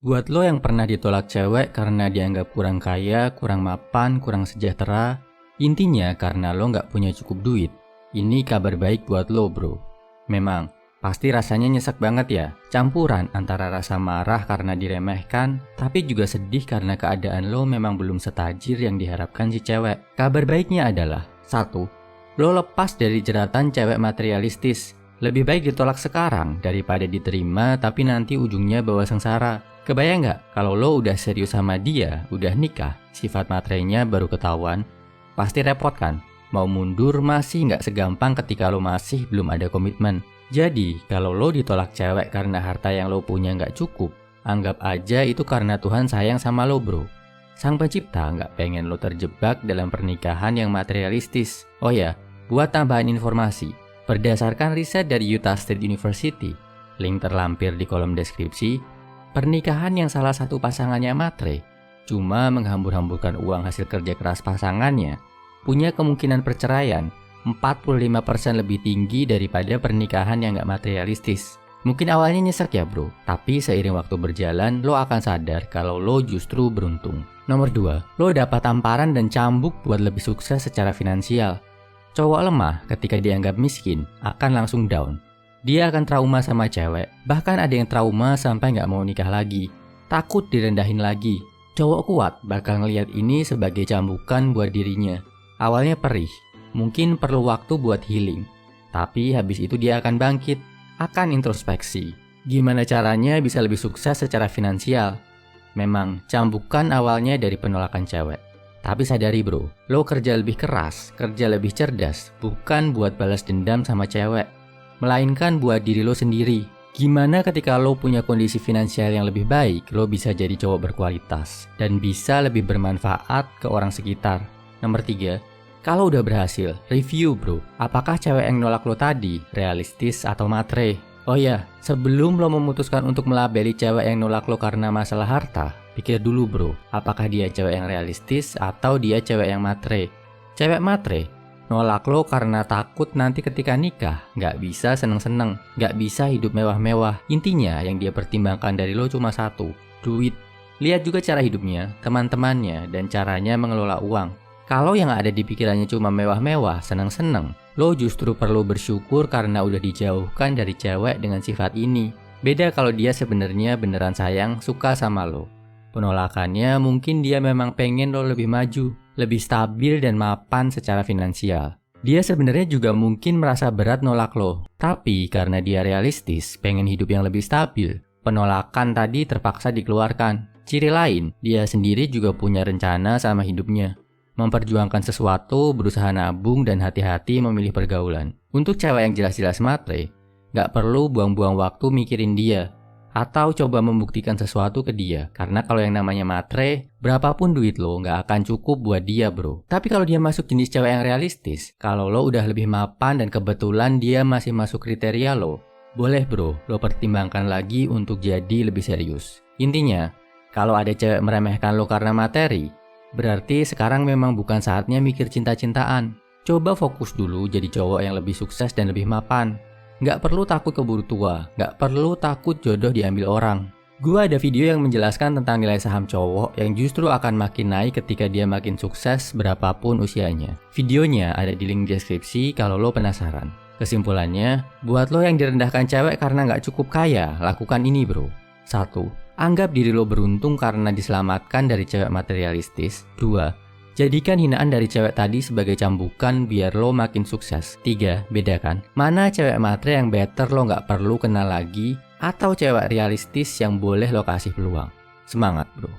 Buat lo yang pernah ditolak cewek karena dianggap kurang kaya, kurang mapan, kurang sejahtera, intinya karena lo nggak punya cukup duit. Ini kabar baik buat lo, bro. Memang, pasti rasanya nyesek banget ya. Campuran antara rasa marah karena diremehkan, tapi juga sedih karena keadaan lo memang belum setajir yang diharapkan si cewek. Kabar baiknya adalah, 1. Lo lepas dari jeratan cewek materialistis. Lebih baik ditolak sekarang daripada diterima tapi nanti ujungnya bawa sengsara. Kebayang nggak kalau lo udah serius sama dia, udah nikah, sifat materainya baru ketahuan? Pasti repot kan? Mau mundur masih nggak segampang ketika lo masih belum ada komitmen. Jadi, kalau lo ditolak cewek karena harta yang lo punya nggak cukup, anggap aja itu karena Tuhan sayang sama lo, bro. Sang pencipta nggak pengen lo terjebak dalam pernikahan yang materialistis. Oh ya, buat tambahan informasi, berdasarkan riset dari Utah State University, link terlampir di kolom deskripsi, pernikahan yang salah satu pasangannya matre, cuma menghambur-hamburkan uang hasil kerja keras pasangannya, punya kemungkinan perceraian 45% lebih tinggi daripada pernikahan yang gak materialistis. Mungkin awalnya nyesek ya bro, tapi seiring waktu berjalan, lo akan sadar kalau lo justru beruntung. Nomor 2, lo dapat tamparan dan cambuk buat lebih sukses secara finansial. Cowok lemah ketika dianggap miskin akan langsung down. Dia akan trauma sama cewek, bahkan ada yang trauma sampai nggak mau nikah lagi. Takut direndahin lagi. Cowok kuat bakal ngelihat ini sebagai cambukan buat dirinya. Awalnya perih, mungkin perlu waktu buat healing. Tapi habis itu dia akan bangkit, akan introspeksi. Gimana caranya bisa lebih sukses secara finansial? Memang, cambukan awalnya dari penolakan cewek. Tapi sadari bro, lo kerja lebih keras, kerja lebih cerdas, bukan buat balas dendam sama cewek, melainkan buat diri lo sendiri. Gimana ketika lo punya kondisi finansial yang lebih baik, lo bisa jadi cowok berkualitas dan bisa lebih bermanfaat ke orang sekitar. Nomor 3, kalau udah berhasil, review bro, apakah cewek yang nolak lo tadi realistis atau matre? Oh ya, sebelum lo memutuskan untuk melabeli cewek yang nolak lo karena masalah harta, pikir dulu bro, apakah dia cewek yang realistis atau dia cewek yang matre? Cewek matre nolak lo karena takut nanti ketika nikah nggak bisa seneng-seneng, nggak bisa hidup mewah-mewah. Intinya yang dia pertimbangkan dari lo cuma satu, duit. Lihat juga cara hidupnya, teman-temannya, dan caranya mengelola uang. Kalau yang ada di pikirannya cuma mewah-mewah, seneng-seneng, lo justru perlu bersyukur karena udah dijauhkan dari cewek dengan sifat ini. Beda kalau dia sebenarnya beneran sayang, suka sama lo. Penolakannya mungkin dia memang pengen lo lebih maju, lebih stabil dan mapan secara finansial. Dia sebenarnya juga mungkin merasa berat nolak lo, tapi karena dia realistis, pengen hidup yang lebih stabil, penolakan tadi terpaksa dikeluarkan. Ciri lain, dia sendiri juga punya rencana sama hidupnya. Memperjuangkan sesuatu, berusaha nabung dan hati-hati memilih pergaulan. Untuk cewek yang jelas-jelas matre, gak perlu buang-buang waktu mikirin dia atau coba membuktikan sesuatu ke dia. Karena kalau yang namanya matre, berapapun duit lo gak akan cukup buat dia bro. Tapi kalau dia masuk jenis cewek yang realistis, kalau lo udah lebih mapan dan kebetulan dia masih masuk kriteria lo, boleh bro, lo pertimbangkan lagi untuk jadi lebih serius. Intinya, kalau ada cewek meremehkan lo karena materi, berarti sekarang memang bukan saatnya mikir cinta-cintaan. Coba fokus dulu jadi cowok yang lebih sukses dan lebih mapan. Nggak perlu takut keburu tua, nggak perlu takut jodoh diambil orang. Gua ada video yang menjelaskan tentang nilai saham cowok yang justru akan makin naik ketika dia makin sukses berapapun usianya. Videonya ada di link deskripsi kalau lo penasaran. Kesimpulannya, buat lo yang direndahkan cewek karena nggak cukup kaya, lakukan ini bro. 1. Anggap diri lo beruntung karena diselamatkan dari cewek materialistis. 2. Jadikan hinaan dari cewek tadi sebagai cambukan biar lo makin sukses. 3. Bedakan mana cewek matre yang better lo nggak perlu kenal lagi, atau cewek realistis yang boleh lo kasih peluang. Semangat bro.